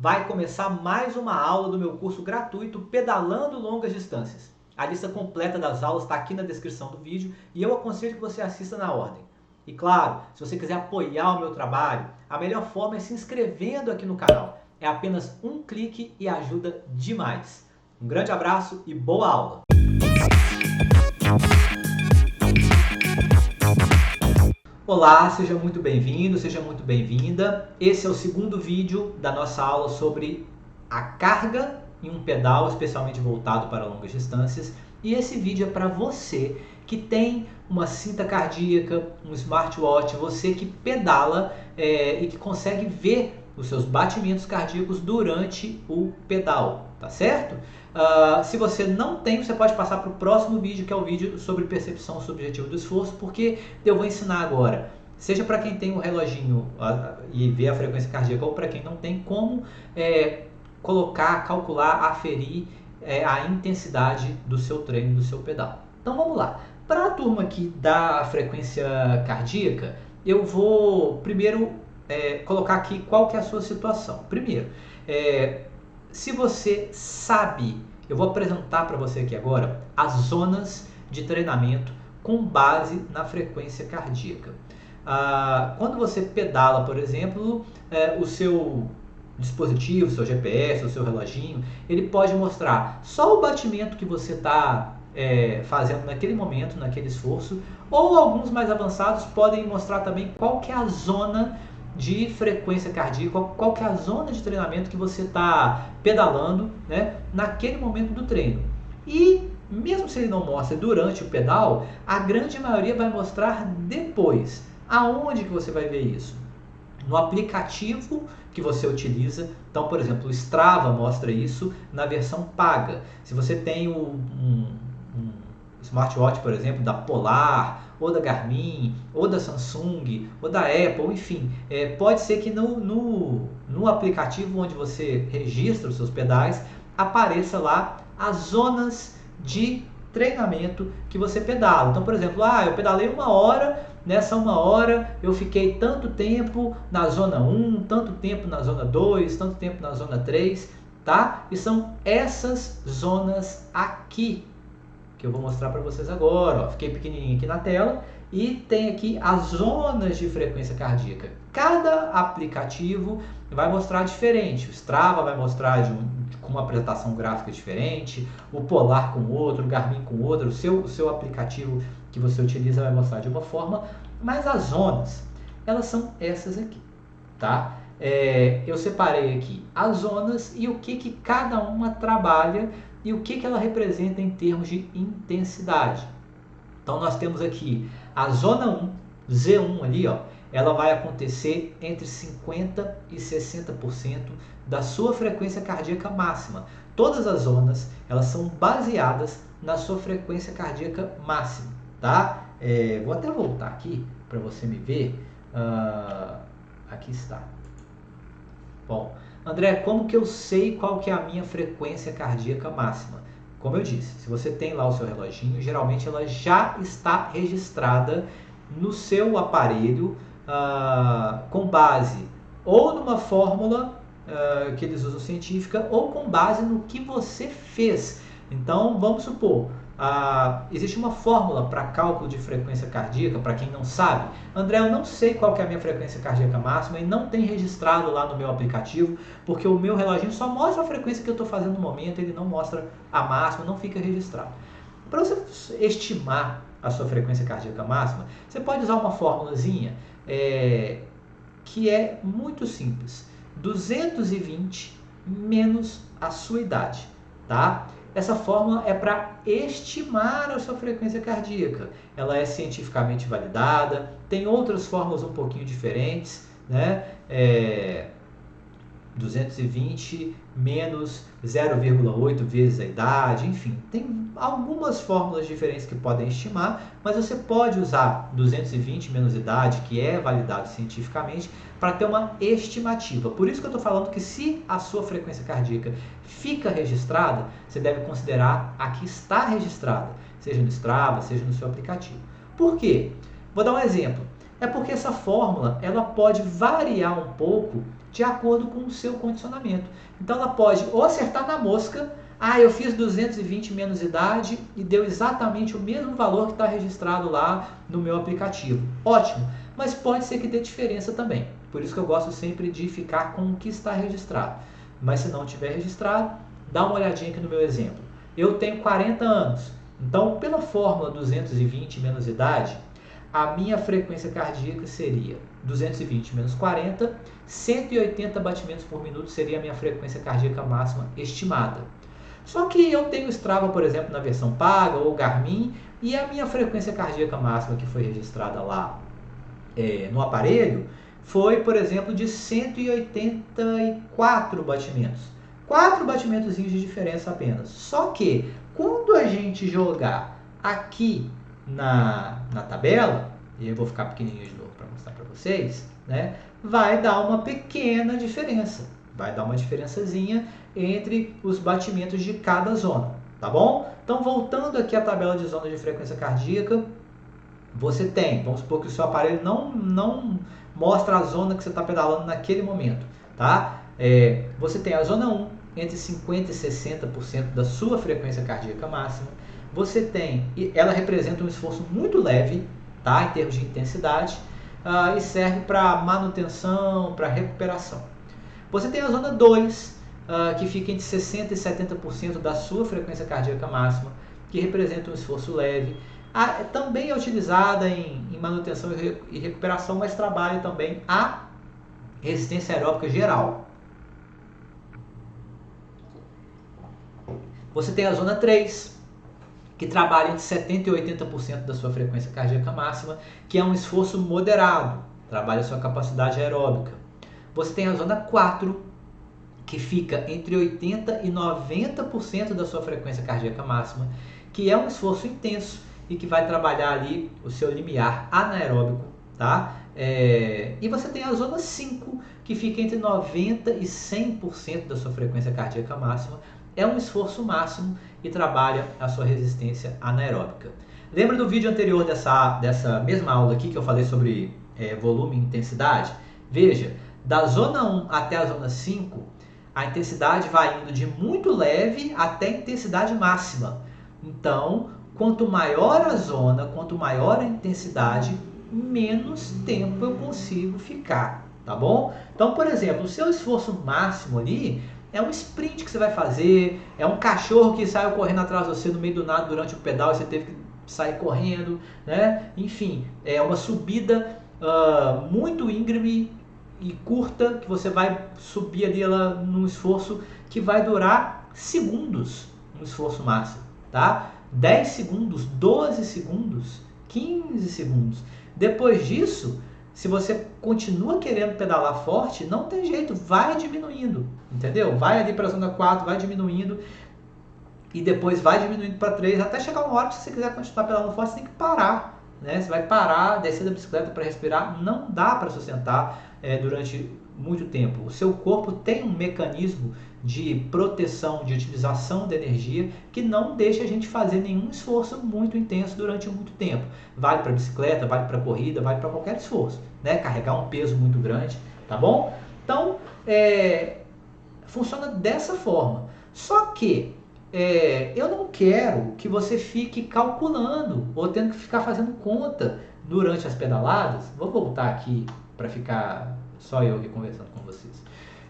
Vai começar mais uma aula do meu curso gratuito Pedalando Longas Distâncias. A lista completa das aulas está aqui na descrição do vídeo e eu aconselho que você assista na ordem. E claro, se você quiser apoiar o meu trabalho, a melhor forma é se inscrevendo aqui no canal. É apenas um clique e ajuda demais. Um grande abraço e boa aula! Olá, seja muito bem-vindo, seja muito bem-vinda. Esse é o segundo vídeo da nossa aula sobre a carga em um pedal, especialmente voltado para longas distâncias. E esse vídeo é para você que tem uma cinta cardíaca, um smartwatch, você que pedala e que consegue ver os seus batimentos cardíacos durante o pedal, tá certo? Se você não tem, você pode passar para o próximo vídeo, que é o vídeo sobre percepção subjetiva do esforço, porque eu vou ensinar agora, seja para quem tem um reloginho e vê a frequência cardíaca, ou para quem não tem, como colocar, calcular, aferir a intensidade do seu treino, do seu pedal. Então vamos lá. Para a turma aqui da frequência cardíaca, eu vou primeiro colocar aqui qual que é a sua situação. Primeiro, se você sabe, eu vou apresentar para você aqui agora as zonas de treinamento com base na frequência cardíaca. Quando você pedala, por exemplo, o seu dispositivo, o seu GPS, o seu reloginho, ele pode mostrar só o batimento que você está fazendo naquele momento, naquele esforço, ou alguns mais avançados podem mostrar também qual que é a zona de frequência cardíaca, qual que é a zona de treinamento que você está pedalando, né, naquele momento do treino. E mesmo se ele não mostra durante o pedal, a grande maioria vai mostrar depois. Aonde que você vai ver isso? No aplicativo que você utiliza. Então, por exemplo, o Strava mostra isso na versão paga. Se você tem um smartwatch, por exemplo, da Polar, ou da Garmin, ou da Samsung, ou da Apple, enfim, pode ser que no aplicativo onde você registra os seus pedais, apareça lá as zonas de treinamento que você pedala. Então, por exemplo, eu pedalei 1 hora, nessa 1 hora eu fiquei tanto tempo na zona 1, tanto tempo na zona 2, tanto tempo na zona 3, tá? E são essas zonas aqui que eu vou mostrar para vocês agora. Ó, fiquei pequenininho aqui na tela e tem aqui as zonas de frequência cardíaca. Cada aplicativo vai mostrar diferente. O Strava vai mostrar com uma apresentação gráfica diferente, o Polar com outro, o Garmin com outro, o seu aplicativo que você utiliza vai mostrar de uma forma, mas as zonas, elas são essas aqui, tá? Eu separei aqui as zonas e o que cada uma trabalha e o que ela representa em termos de intensidade. Então nós temos aqui a zona 1, Z1 ali, ó, ela vai acontecer entre 50% e 60% da sua frequência cardíaca máxima. Todas as zonas, elas são baseadas na sua frequência cardíaca máxima, tá? Vou até voltar aqui para você me ver. Aqui está. Bom, André, como que eu sei qual que é a minha frequência cardíaca máxima? Como eu disse, se você tem lá o seu reloginho, geralmente ela já está registrada no seu aparelho com base ou numa fórmula que eles usam científica ou com base no que você fez. Então, vamos supor, existe uma fórmula para cálculo de frequência cardíaca, para quem não sabe. André, eu não sei qual que é a minha frequência cardíaca máxima e não tem registrado lá no meu aplicativo, porque o meu reloginho só mostra a frequência que eu estou fazendo no momento, ele não mostra a máxima, não fica registrado. Para você estimar a sua frequência cardíaca máxima, você pode usar uma formulazinha que é muito simples. 220 menos a sua idade, tá? Essa fórmula é para estimar a sua frequência cardíaca. Ela é cientificamente validada, tem outras fórmulas um pouquinho diferentes, né? 220 menos 0,8 vezes a idade, enfim, tem algumas fórmulas diferentes que podem estimar, mas você pode usar 220 menos idade, que é validado cientificamente, para ter uma estimativa. Por isso que eu estou falando que se a sua frequência cardíaca fica registrada, você deve considerar a que está registrada, seja no Strava, seja no seu aplicativo. Por quê? Vou dar um exemplo. É porque essa fórmula ela pode variar um pouco de acordo com o seu condicionamento. Então ela pode ou acertar na mosca, eu fiz 220 menos idade e deu exatamente o mesmo valor que está registrado lá no meu aplicativo. Ótimo, mas pode ser que dê diferença também. Por isso que eu gosto sempre de ficar com o que está registrado. Mas se não tiver registrado, dá uma olhadinha aqui no meu exemplo. Eu tenho 40 anos, então pela fórmula 220 menos idade, a minha frequência cardíaca seria 220 menos 40, 180 batimentos por minuto seria a minha frequência cardíaca máxima estimada. Só que eu tenho Strava, por exemplo, na versão paga ou Garmin, e a minha frequência cardíaca máxima que foi registrada lá no aparelho foi, por exemplo, de 184 batimentos. 4 batimentozinhos de diferença apenas. Só que quando a gente jogar aqui na tabela, e eu vou ficar pequenininho de novo para mostrar para vocês, né, vai dar uma pequena diferença. Vai dar uma diferençazinha entre os batimentos de cada zona, tá bom? Então, voltando aqui à tabela de zona de frequência cardíaca, você tem, vamos supor que o seu aparelho não mostra a zona que você está pedalando naquele momento, tá? Você tem a zona 1, entre 50% e 60% da sua frequência cardíaca máxima. Você tem, ela representa um esforço muito leve, tá? Em termos de intensidade, e serve para manutenção, para recuperação. Você tem a zona 2, que fica entre 60% e 70% da sua frequência cardíaca máxima, que representa um esforço leve. Também é utilizada em manutenção e recuperação, mas trabalha também a resistência aeróbica geral. Você tem a zona 3, que trabalha entre 70% e 80% da sua frequência cardíaca máxima, que é um esforço moderado, trabalha a sua capacidade aeróbica. Você tem a zona 4, que fica entre 80% e 90% da sua frequência cardíaca máxima, que é um esforço intenso e que vai trabalhar ali o seu limiar anaeróbico, tá? E você tem a zona 5, que fica entre 90% e 100% da sua frequência cardíaca máxima, é um esforço máximo e trabalha a sua resistência anaeróbica. Lembra do vídeo anterior dessa mesma aula aqui que eu falei sobre volume e intensidade? Veja, da zona 1 até a zona 5, a intensidade vai indo de muito leve até intensidade máxima. Então, quanto maior a zona, quanto maior a intensidade, menos tempo eu consigo ficar, tá bom? Então, por exemplo, o seu esforço máximo ali é um sprint que você vai fazer, é um cachorro que saiu correndo atrás de você no meio do nada durante o pedal e você teve que sair correndo, né? Enfim, é uma subida muito íngreme e curta que você vai subir ali num esforço que vai durar segundos, um esforço máximo, tá? 10 segundos, 12 segundos, 15 segundos. Depois disso, se você continua querendo pedalar forte, não tem jeito, vai diminuindo, entendeu? Vai ali para a zona 4, vai diminuindo e depois vai diminuindo para 3, até chegar uma hora que se você quiser continuar pedalando forte, você tem que parar, né? Você vai parar, descer da bicicleta para respirar, não dá para sustentar durante muito tempo. O seu corpo tem um mecanismo de proteção, de utilização de energia que não deixa a gente fazer nenhum esforço muito intenso durante muito tempo. Vale para bicicleta, vale para corrida, vale para qualquer esforço, né? Carregar um peso muito grande, tá bom? Então, funciona dessa forma. Só que eu não quero que você fique calculando ou tendo que ficar fazendo conta durante as pedaladas. Vou voltar aqui para ficar só eu aqui conversando com vocês.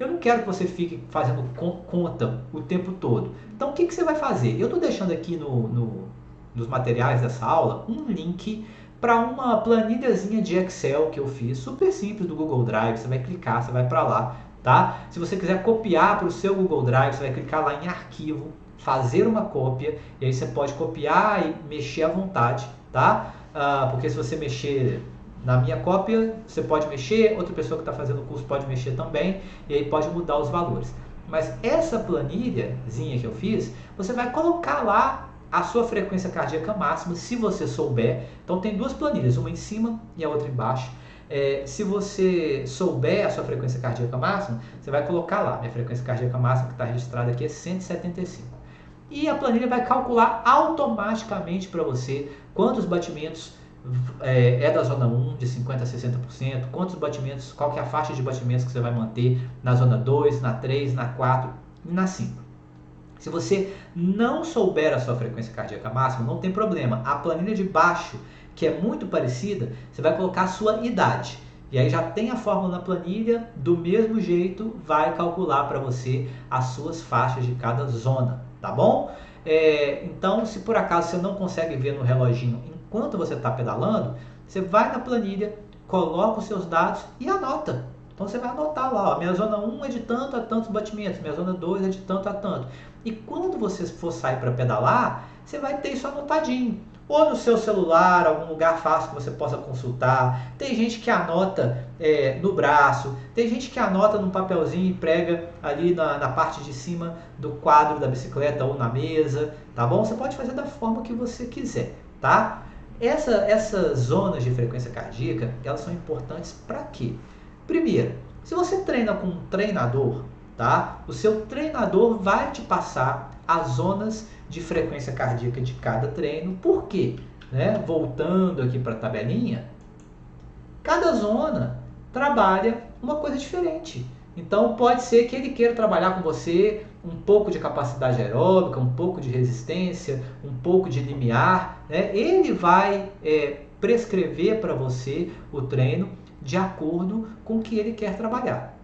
Eu não quero que você fique fazendo conta o tempo todo. Então, o que você vai fazer? Eu estou deixando aqui nos materiais dessa aula um link para uma planilhazinha de Excel que eu fiz, super simples, do Google Drive. Você vai clicar, você vai para lá, tá? Se você quiser copiar para o seu Google Drive, você vai clicar lá em arquivo, fazer uma cópia, e aí você pode copiar e mexer à vontade, tá? Porque se você mexer na minha cópia, você pode mexer, outra pessoa que está fazendo o curso pode mexer também, e aí pode mudar os valores. Mas essa planilhazinha que eu fiz, você vai colocar lá a sua frequência cardíaca máxima, se você souber. Então tem duas planilhas, uma em cima e a outra embaixo. Se você souber a sua frequência cardíaca máxima, você vai colocar lá, minha frequência cardíaca máxima que está registrada aqui é 175. E a planilha vai calcular automaticamente para você quantos batimentos é da zona 1, de 50% a 60%, quantos batimentos, qual que é a faixa de batimentos que você vai manter na zona 2, na 3, na 4 e na 5. Se você não souber a sua frequência cardíaca máxima, não tem problema. A planilha de baixo, que é muito parecida, você vai colocar a sua idade. E aí já tem a fórmula na planilha, do mesmo jeito vai calcular para você as suas faixas de cada zona, tá bom? Então, se por acaso você não consegue ver no reloginho enquanto você está pedalando, você vai na planilha, coloca os seus dados e anota. Então você vai anotar lá, ó, minha zona 1 é de tanto a tantos batimentos, minha zona 2 é de tanto a tanto. E quando você for sair para pedalar, você vai ter isso anotadinho. Ou no seu celular, algum lugar fácil que você possa consultar. Tem gente que anota no braço, tem gente que anota num papelzinho e prega ali na parte de cima do quadro da bicicleta ou na mesa, tá bom? Você pode fazer da forma que você quiser, tá? Essas zonas de frequência cardíaca, elas são importantes para quê? Primeiro, se você treina com um treinador, tá? O seu treinador vai te passar as zonas de frequência cardíaca de cada treino. Por quê? Voltando aqui para a tabelinha, cada zona trabalha uma coisa diferente. Então pode ser que ele queira trabalhar com você um pouco de capacidade aeróbica, um pouco de resistência, um pouco de limiar. Ele vai prescrever para você o treino de acordo com o que ele quer trabalhar.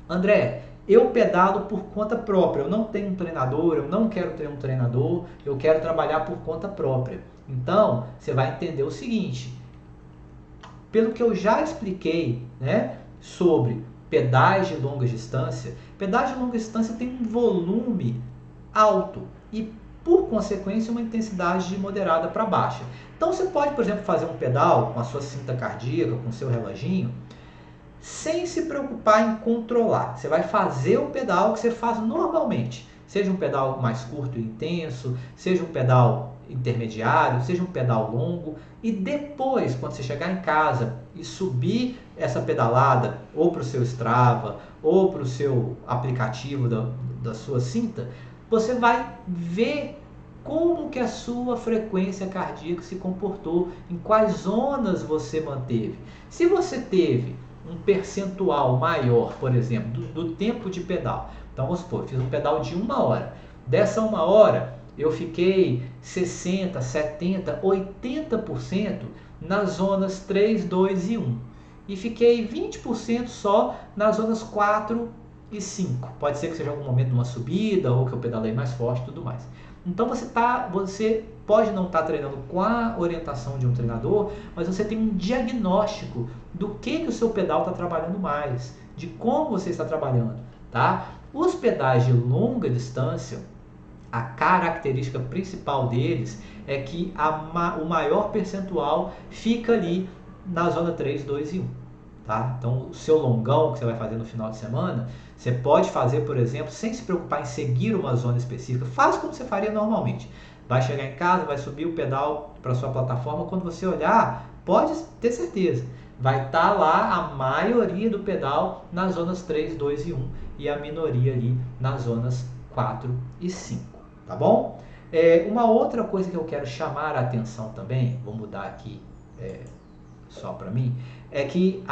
André, eu pedalo por conta própria, eu não tenho um treinador, eu não quero ter um treinador, eu quero trabalhar por conta própria. Então, você vai entender o seguinte, pelo que eu já expliquei, sobre pedais de longa distância, pedais de longa distância tem um volume alto e, por consequência, uma intensidade moderada para baixa. Então você pode, por exemplo, fazer um pedal com a sua cinta cardíaca, com o seu reloginho, sem se preocupar em controlar. Você vai fazer o pedal que você faz normalmente. Seja um pedal mais curto e intenso, seja um pedal intermediário, seja um pedal longo. E depois, quando você chegar em casa e subir essa pedalada, ou para o seu Strava, ou para o seu aplicativo da sua cinta, você vai ver como que a sua frequência cardíaca se comportou, em quais zonas você manteve. Se você teve um percentual maior, por exemplo, do tempo de pedal. Então, vamos supor, fiz um pedal de 1 hora. Dessa 1 hora, eu fiquei 60%, 70%, 80% nas zonas 3, 2 e 1. E fiquei 20% só nas zonas 4 e 5. Pode ser que seja algum momento de uma subida, ou que eu pedalei mais forte e tudo mais. Então você pode não estar treinando com a orientação de um treinador, mas você tem um diagnóstico do que o seu pedal está trabalhando mais, de como você está trabalhando, tá? Os pedais de longa distância, a característica principal deles é que o maior percentual fica ali na zona 3, 2 e 1. Tá? Então, o seu longão que você vai fazer no final de semana, você pode fazer, por exemplo, sem se preocupar em seguir uma zona específica. Faz como você faria normalmente. Vai chegar em casa, vai subir o pedal para sua plataforma. Quando você olhar, pode ter certeza, vai estar lá a maioria do pedal nas zonas 3, 2 e 1 e a minoria ali nas zonas 4 e 5. Tá bom? Uma outra coisa que eu quero chamar a atenção também, vou mudar aqui só para mim, é que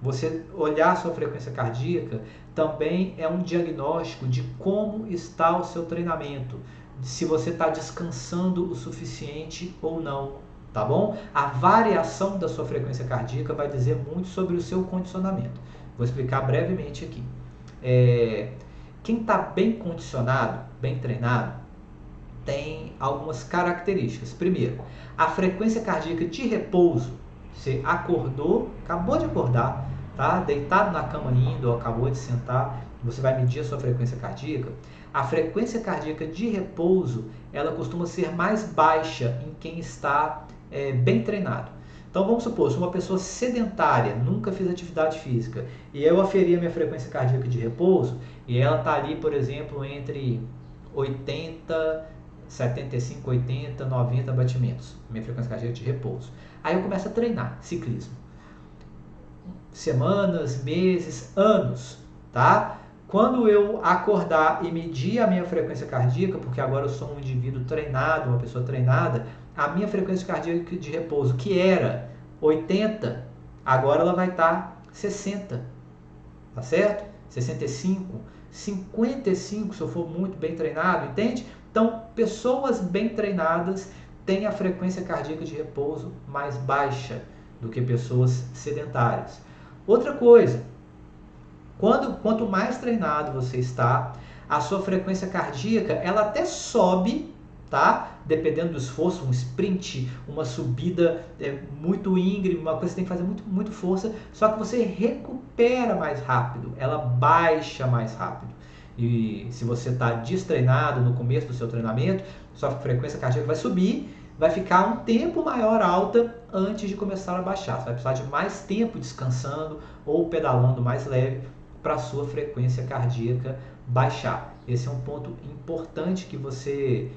você olhar a sua frequência cardíaca também é um diagnóstico de como está o seu treinamento, se você está descansando o suficiente ou não, tá bom? A variação da sua frequência cardíaca vai dizer muito sobre o seu condicionamento. Vou explicar brevemente aqui. Quem está bem condicionado, bem treinado, tem algumas características. Primeiro, a frequência cardíaca de repouso. Você acordou, acabou de acordar, tá? Deitado na cama ainda ou acabou de sentar, você vai medir a sua frequência cardíaca. A frequência cardíaca de repouso, ela costuma ser mais baixa em quem está bem treinado. Então vamos supor, se uma pessoa sedentária, nunca fez atividade física, e eu aferir a minha frequência cardíaca de repouso, e ela está ali, por exemplo, entre 75, 80, 90 batimentos, minha frequência cardíaca de repouso. Aí eu começo a treinar ciclismo. Semanas, meses, anos, tá? Quando eu acordar e medir a minha frequência cardíaca, porque agora eu sou um indivíduo treinado, uma pessoa treinada, a minha frequência cardíaca de repouso, que era 80, agora ela vai estar 60, tá certo? 65, 55 se eu for muito bem treinado, entende? Então, pessoas bem treinadas têm a frequência cardíaca de repouso mais baixa do que pessoas sedentárias. Outra coisa, quanto mais treinado você está, a sua frequência cardíaca, ela até sobe, tá? Dependendo do esforço, um sprint, uma subida muito íngreme, uma coisa que você tem que fazer muito força, só que você recupera mais rápido, ela baixa mais rápido. E se você está destreinado no começo do seu treinamento, sua frequência cardíaca vai subir, vai ficar um tempo maior alta antes de começar a baixar. Você vai precisar de mais tempo descansando ou pedalando mais leve para a sua frequência cardíaca baixar. Esse é um ponto importante que você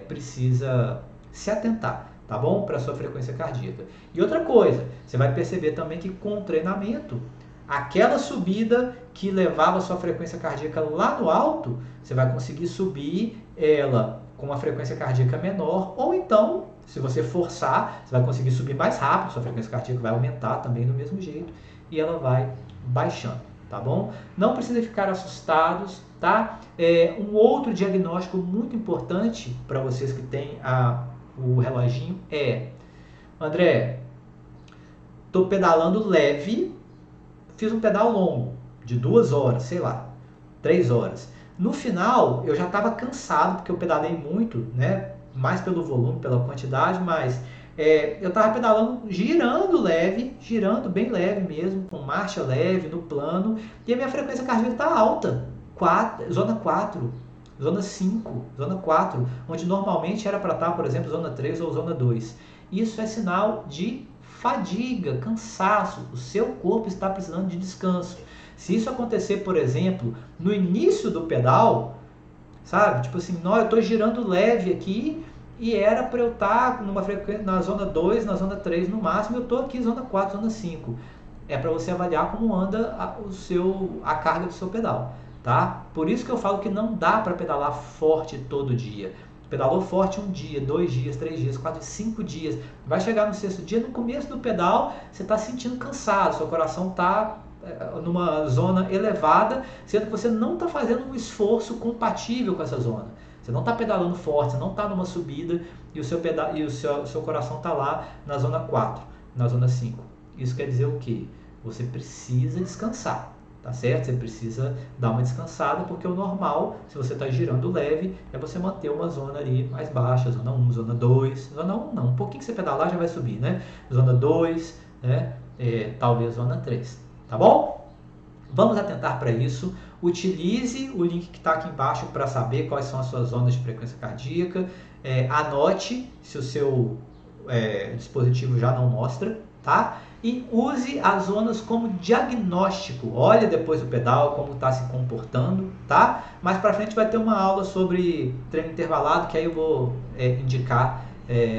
precisa se atentar, tá bom? Para a sua frequência cardíaca. E outra coisa, você vai perceber também que com o treinamento, aquela subida que levava a sua frequência cardíaca lá no alto, você vai conseguir subir ela com uma frequência cardíaca menor, ou então, se você forçar, você vai conseguir subir mais rápido, sua frequência cardíaca vai aumentar também do mesmo jeito, e ela vai baixando, tá bom? Não precisa ficar assustados, tá? Um outro diagnóstico muito importante para vocês que têm o reloginho André, estou pedalando leve, fiz um pedal longo, de 2 horas, sei lá, 3 horas. No final, eu já estava cansado, porque eu pedalei muito, né? Mais pelo volume, pela quantidade, mas eu estava pedalando, girando leve, girando bem leve mesmo, com marcha leve, no plano, e a minha frequência cardíaca está alta, zona 4, zona 5, zona 4, onde normalmente era para estar, por exemplo, zona 3 ou zona 2. Isso é sinal de fadiga, cansaço, o seu corpo está precisando de descanso. Se isso acontecer, por exemplo, no início do pedal, sabe? Tipo assim, eu estou girando leve aqui e era para eu estar numa frequência na zona 2, na zona 3 no máximo, eu estou aqui zona 4, zona 5. É para você avaliar como anda a carga do seu pedal, tá? Por isso que eu falo que não dá para pedalar forte todo dia. Pedalou forte 1 dia, 2 dias, 3 dias, 4, 5 dias. Vai chegar no 6º dia, no começo do pedal, você está sentindo cansado, seu coração está numa zona elevada, sendo que você não está fazendo um esforço compatível com essa zona. Você não está pedalando forte, você não está numa subida e o seu coração está lá na zona 4, na zona 5. Isso quer dizer o quê? Você precisa descansar, tá certo? Você precisa dar uma descansada, porque o normal, se você está girando leve, é você manter uma zona ali mais baixa, zona 1, zona 2, zona 1 não, um pouquinho que você pedalar já vai subir, né? Zona 2, né? Talvez zona 3. Tá bom? Vamos atentar para isso. Utilize o link que está aqui embaixo para saber quais são as suas zonas de frequência cardíaca. Anote se o seu dispositivo já não mostra, tá? E use as zonas como diagnóstico. Olha depois do pedal como está se comportando, tá? Mais para frente vai ter uma aula sobre treino intervalado, que aí eu vou indicar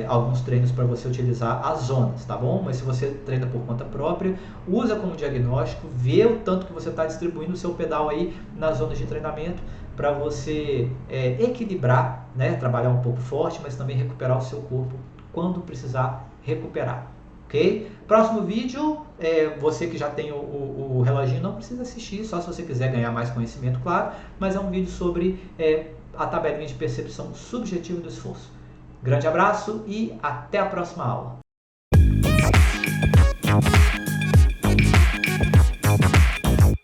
alguns treinos para você utilizar as zonas, tá bom? Mas se você treina por conta própria, usa como diagnóstico, vê o tanto que você está distribuindo o seu pedal aí nas zonas de treinamento para você equilibrar, né? Trabalhar um pouco forte, mas também recuperar o seu corpo quando precisar recuperar, ok? Próximo vídeo, você que já tem o reloginho não precisa assistir, só se você quiser ganhar mais conhecimento, claro, mas é um vídeo sobre a tabelinha de percepção subjetiva do esforço. Grande abraço e até a próxima aula.